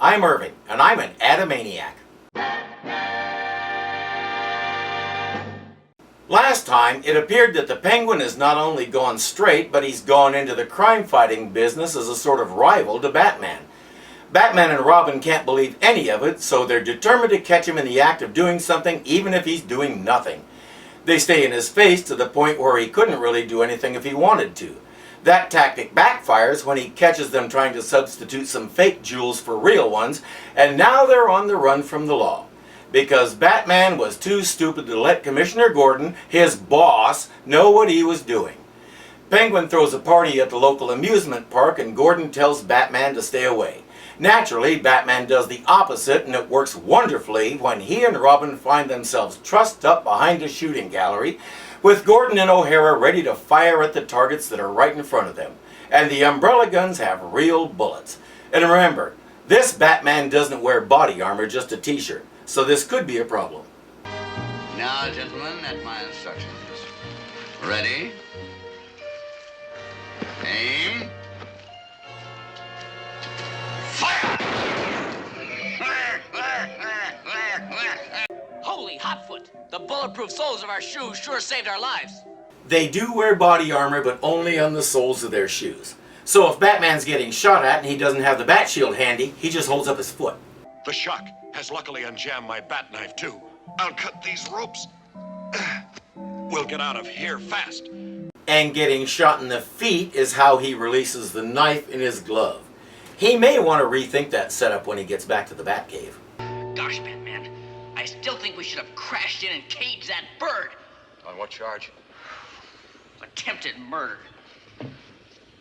I'm Irving, and I'm an Adamaniac. Last time, it appeared that the Penguin has not only gone straight, but he's gone into the crime-fighting business as a sort of rival to Batman. Batman and Robin can't believe any of it, so they're determined to catch him in the act of doing something, even if he's doing nothing. They stay in his face to the point where he couldn't really do anything if he wanted to. That tactic backfires when he catches them trying to substitute some fake jewels for real ones, and now they're on the run from the law. Because Batman was too stupid to let Commissioner Gordon, his boss, know what he was doing. Penguin throws a party at the local amusement park and Gordon tells Batman to stay away. Naturally, Batman does the opposite, and it works wonderfully when he and Robin find themselves trussed up behind a shooting gallery, with Gordon and O'Hara ready to fire at the targets that are right in front of them. And the umbrella guns have real bullets. And remember, this Batman doesn't wear body armor, just a t-shirt, so this could be a problem. Now, gentlemen, at my instructions. Ready? Aim. Fire! Holy hotfoot! The bulletproof soles of our shoes sure saved our lives. They do wear body armor, but only on the soles of their shoes. So if Batman's getting shot at and he doesn't have the bat shield handy, he just holds up his foot. The shock has luckily unjammed my bat knife, too. I'll cut these ropes. We'll get out of here fast. And getting shot in the feet is how he releases the knife in his glove. He may want to rethink that setup when he gets back to the Batcave. Gosh, Batman, I still think we should have crashed in and caged that bird. On what charge? Attempted murder.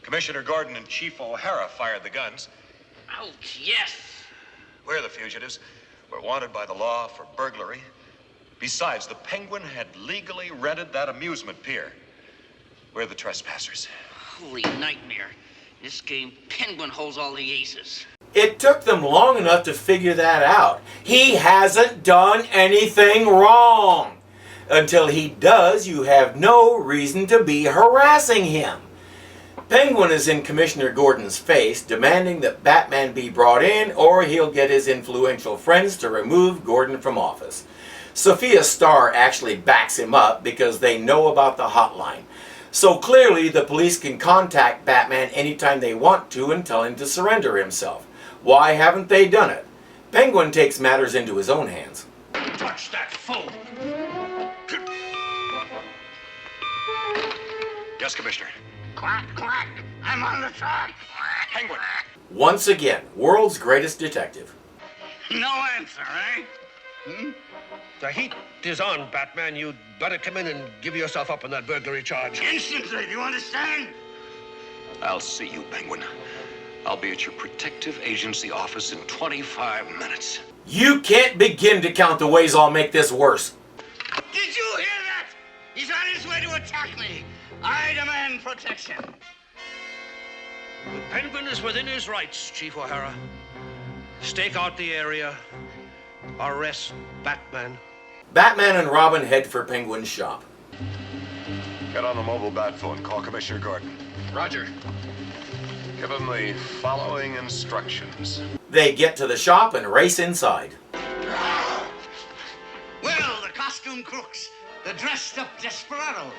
Commissioner Gordon and Chief O'Hara fired the guns. Ouch, yes. We're the fugitives. We're wanted by the law for burglary. Besides, the Penguin had legally rented that amusement pier. We're the trespassers. Holy nightmare. In this game, Penguin holds all the aces. It took them long enough to figure that out. He hasn't done anything wrong. Until he does, you have no reason to be harassing him. Penguin is in Commissioner Gordon's face, demanding that Batman be brought in or he'll get his influential friends to remove Gordon from office. Sophia Starr actually backs him up because they know about the hotline. So clearly the police can contact Batman anytime they want to and tell him to surrender himself. Why haven't they done it? Penguin takes matters into his own hands. Touch that phone! Yes, Commissioner. Quack, quack. I'm on the track. Penguin. Once again, world's greatest detective. No answer, eh? The heat is on, Batman. You'd better come in and give yourself up on that burglary charge. Instantly, do you understand? I'll see you, Penguin. I'll be at your protective agency office in 25 minutes. You can't begin to count the ways I'll make this worse. Did you hear that? He's on his way to attack me. I demand protection. The Penguin is within his rights, Chief O'Hara. Stake out the area. Arrest Batman. Batman and Robin head for Penguin's shop. Get on the mobile bat phone. Call Commissioner Gordon. Roger. Give him the following instructions. They get to the shop and race inside. Well, the costume crooks, the dressed-up desperados.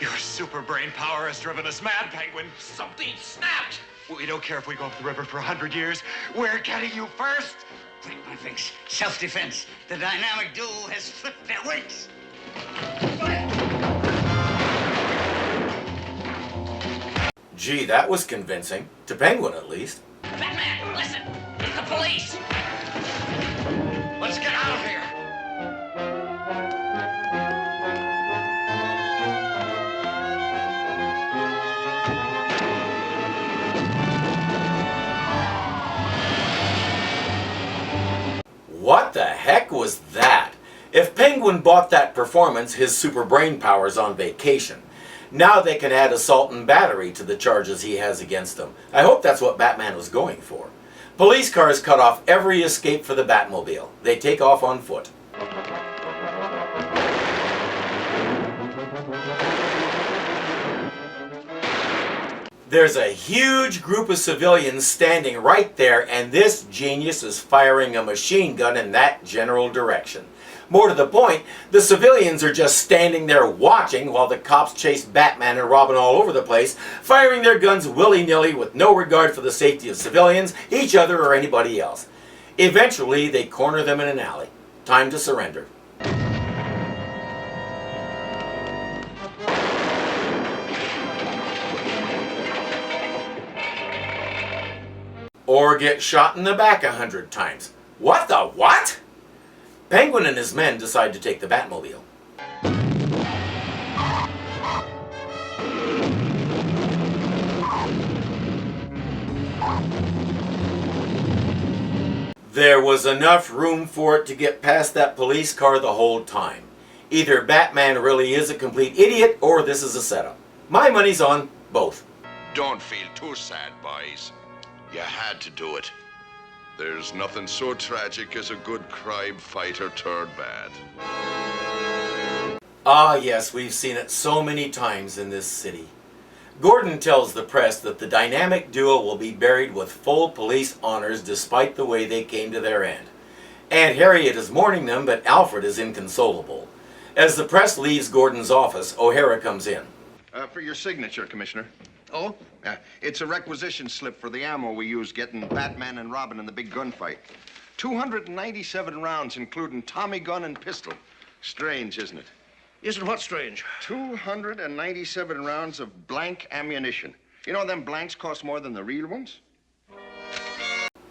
Your super brain power has driven us mad, Penguin. Something snapped. We don't care if we go up the river for 100 years. We're getting you first. Break my face. Self-defense. The dynamic duo has flipped their weights. Gee, that was convincing. To Penguin, at least. Batman, listen. It's the police. Let's get out of here. What the heck was that? If Penguin bought that performance, his super brain power's on vacation. Now they can add assault and battery to the charges he has against them. I hope that's what Batman was going for. Police cars cut off every escape for the Batmobile. They take off on foot. There's a huge group of civilians standing right there, and this genius is firing a machine gun in that general direction. More to the point, the civilians are just standing there watching while the cops chase Batman and Robin all over the place, firing their guns willy-nilly with no regard for the safety of civilians, each other, or anybody else. Eventually, they corner them in an alley. Time to surrender. Or get shot in the back 100 times. What the what? Penguin and his men decide to take the Batmobile. There was enough room for it to get past that police car the whole time. Either Batman really is a complete idiot, or this is a setup. My money's on both. Don't feel too sad, boys. You had to do it. There's nothing so tragic as a good crime fighter turned bad. Ah yes, we've seen it so many times in this city. Gordon tells the press that the dynamic duo will be buried with full police honors despite the way they came to their end. Aunt Harriet is mourning them, but Alfred is inconsolable. As the press leaves Gordon's office, O'Hara comes in. For your signature, Commissioner. Oh? It's a requisition slip for the ammo we used getting Batman and Robin in the big gunfight. 297 rounds, including Tommy gun and pistol. Strange, isn't it? Isn't what strange? 297 rounds of blank ammunition. You know them blanks cost more than the real ones?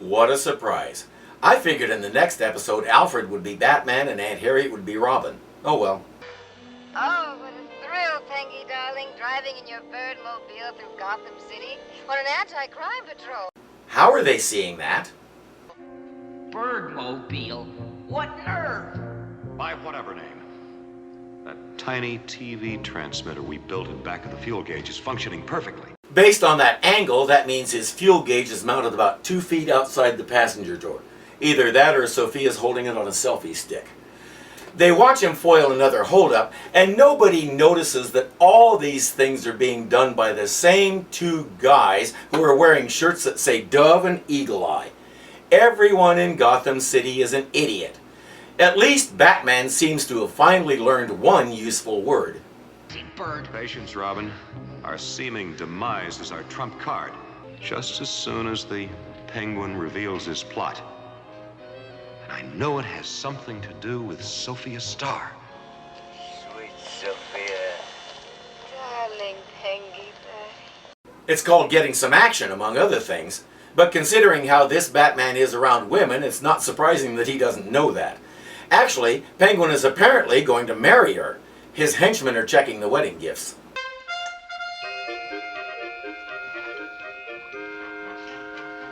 What a surprise. I figured in the next episode Alfred would be Batman and Aunt Harriet would be Robin. Oh well. Oh, what a thrill, Pengy, darling, driving in your Birdmobile through Gotham City on an anti-crime patrol. How are they seeing that? Birdmobile? What nerve? By whatever name. That tiny TV transmitter we built in back of the fuel gauge is functioning perfectly. Based on that angle, that means his fuel gauge is mounted about 2 feet outside the passenger door. Either that or Sophia's holding it on a selfie stick. They watch him foil another holdup, and nobody notices that all these things are being done by the same two guys who are wearing shirts that say Dove and Eagle Eye. Everyone in Gotham City is an idiot. At least Batman seems to have finally learned one useful word. Bird. Patience, Robin. Our seeming demise is our trump card. Just as soon as the Penguin reveals his plot. And I know it has something to do with Sophia Starr. Sweet Sophia. Darling Pengy, It's called getting some action, among other things. But considering how this Batman is around women, it's not surprising that he doesn't know that. Actually, Penguin is apparently going to marry her. His henchmen are checking the wedding gifts.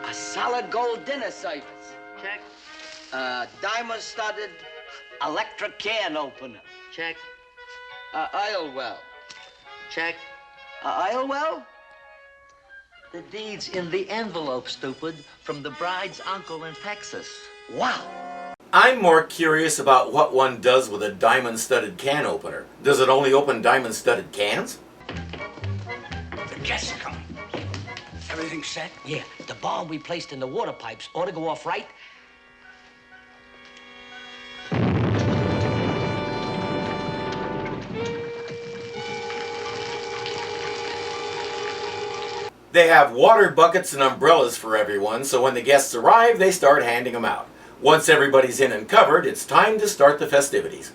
A solid gold dinner service. Check. Diamond-studded electric can opener. Check. Oil well. Check. Oil well? The deed's in the envelope, stupid, from the bride's uncle in Texas. Wow. I'm more curious about what one does with a diamond-studded can opener. Does it only open diamond-studded cans? The guests are coming. Everything set? Yeah, the bomb we placed in the water pipes ought to go off right. They have water buckets and umbrellas for everyone, so when the guests arrive, they start handing them out. Once everybody's in and covered, it's time to start the festivities.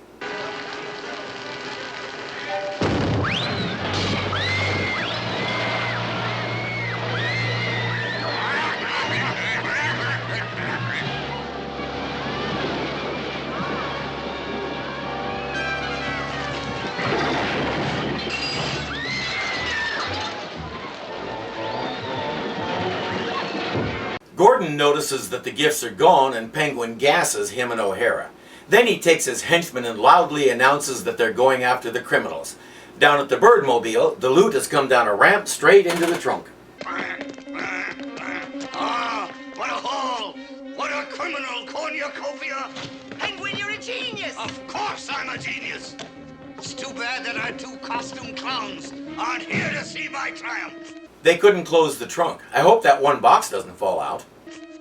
Gordon notices that the gifts are gone and Penguin gasses him and O'Hara. Then he takes his henchmen and loudly announces that they're going after the criminals. Down at the Birdmobile, the loot has come down a ramp straight into the trunk. Ah, what a haul! What a criminal cornucopia! Penguin, you're a genius! Of course I'm a genius! It's too bad that our two costume clowns aren't here to see my triumph. They couldn't close the trunk. I hope that one box doesn't fall out.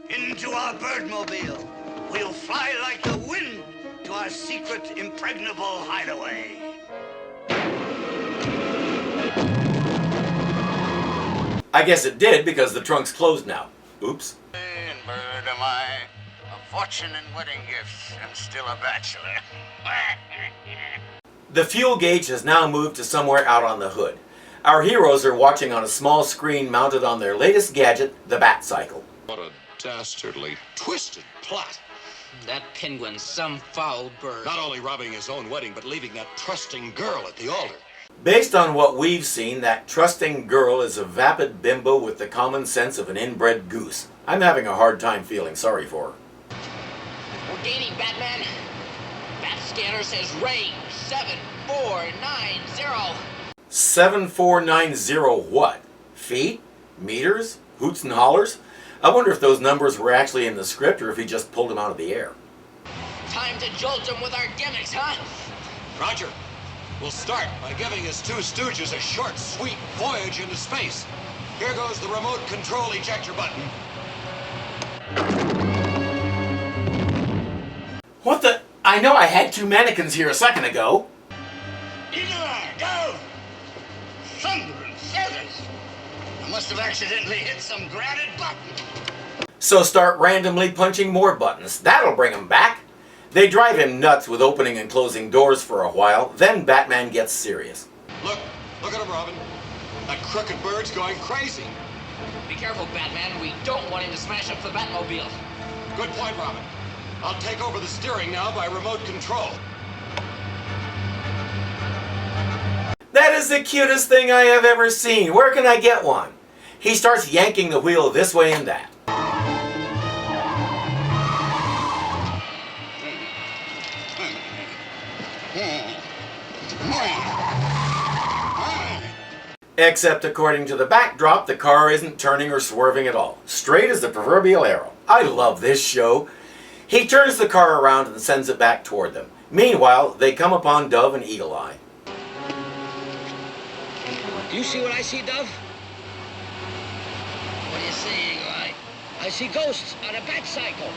Into our birdmobile. We'll fly like the wind to our secret, impregnable hideaway. I guess it did because the trunk's closed now. Oops. And bird am I, a fortune in wedding gifts, and still a bachelor. The fuel gauge has now moved to somewhere out on the hood. Our heroes are watching on a small screen mounted on their latest gadget, the Bat Cycle. What a dastardly, twisted plot. That penguin's some foul bird. Not only robbing his own wedding, but leaving that trusting girl at the altar. Based on what we've seen, that trusting girl is a vapid bimbo with the common sense of an inbred goose. I'm having a hard time feeling sorry for her. We're gaining, Batman. Bat scanner says range 7490. 7490 what? Feet? Meters? Hoots and hollers? I wonder if those numbers were actually in the script or if he just pulled them out of the air. Time to jolt him with our gimmicks, huh? Roger. We'll start by giving his two stooges a short, sweet voyage into space. Here goes the remote control ejector button. What the? I know I had two mannequins here a second ago. Eagle eye, go! Thunder and feathers! I must have accidentally hit some granite button. So start randomly punching more buttons. That'll bring him back. They drive him nuts with opening and closing doors for a while, then Batman gets serious. Look at him, Robin. That crooked bird's going crazy. Be careful, Batman. We don't want him to smash up the Batmobile. Good point, Robin. I'll take over the steering now by remote control. That is the cutest thing I have ever seen. Where can I get one? He starts yanking the wheel this way and that. Except according to the backdrop, the car isn't turning or swerving at all. Straight as the proverbial arrow. I love this show. He turns the car around and sends it back toward them. Meanwhile, they come upon Dove and Eagle Eye. Do you see what I see, Dove? What do you see, Eagle Eye? I see ghosts on a bat cycle.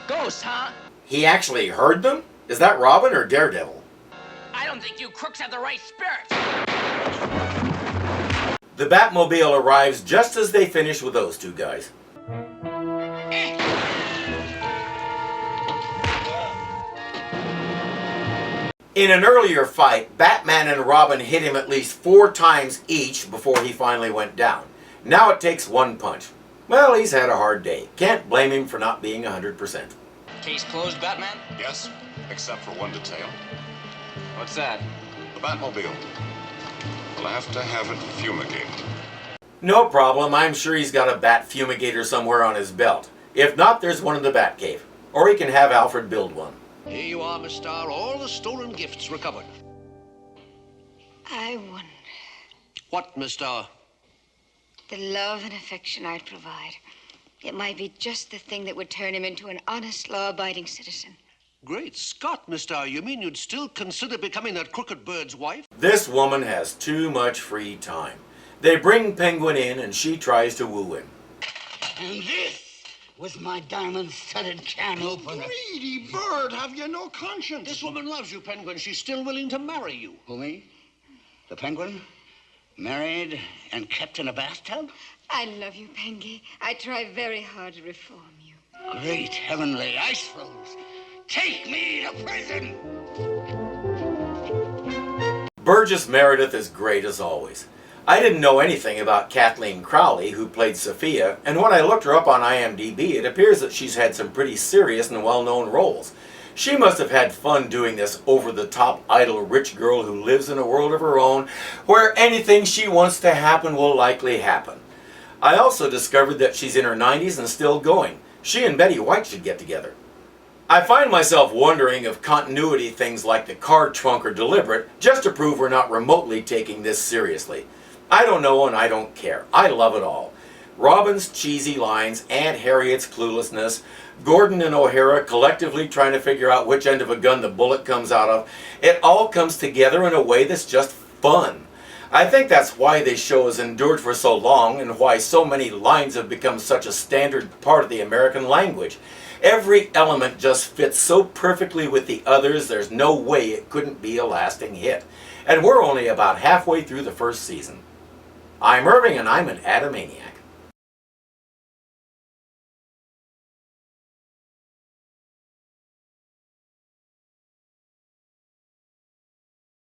Ghosts, huh? He actually heard them? Is that Robin or Daredevil? I don't think you crooks have the right spirit. The Batmobile arrives just as they finish with those two guys. In an earlier fight, Batman and Robin hit him at least 4 times each before he finally went down. Now it takes one punch. Well, he's had a hard day. Can't blame him for not being 100%. Case closed, Batman? Yes, except for one detail. What's that? The Batmobile. We'll have to have it fumigated. No problem. I'm sure he's got a bat fumigator somewhere on his belt. If not, there's one in the Batcave. Or he can have Alfred build one. Here you are, Miss Starr. All the stolen gifts recovered. I wonder What, Miss Starr? the love and affection I'd provide. It might be just the thing that would turn him into an honest, law-abiding citizen. Great Scott, Miss Starr. You mean you'd still consider becoming that crooked bird's wife? This woman has too much free time. They bring Penguin in and she tries to woo him. And this was my diamond-studded can opener. Greedy bird, have you no conscience? This woman loves you, Penguin. She's still willing to marry you. Who, me? The penguin? Married and kept in a bathtub? I love you, Pengy. I try very hard to reform you. Great heavenly ice floes. Take me to prison! Burgess Meredith is great as always. I didn't know anything about Kathleen Crowley, who played Sophia, and when I looked her up on IMDb, it appears that she's had some pretty serious and well-known roles. She must have had fun doing this over-the-top idle rich girl who lives in a world of her own, where anything she wants to happen will likely happen. I also discovered that she's in her 90s and still going. She and Betty White should get together. I find myself wondering if continuity things like the car trunk are deliberate, just to prove we're not remotely taking this seriously. I don't know and I don't care. I love it all. Robin's cheesy lines, Aunt Harriet's cluelessness, Gordon and O'Hara collectively trying to figure out which end of a gun the bullet comes out of, it all comes together in a way that's just fun. I think that's why this show has endured for so long and why so many lines have become such a standard part of the American language. Every element just fits so perfectly with the others, there's no way it couldn't be a lasting hit. And we're only about halfway through the first season. I'm Irving and I'm an Adamaniac.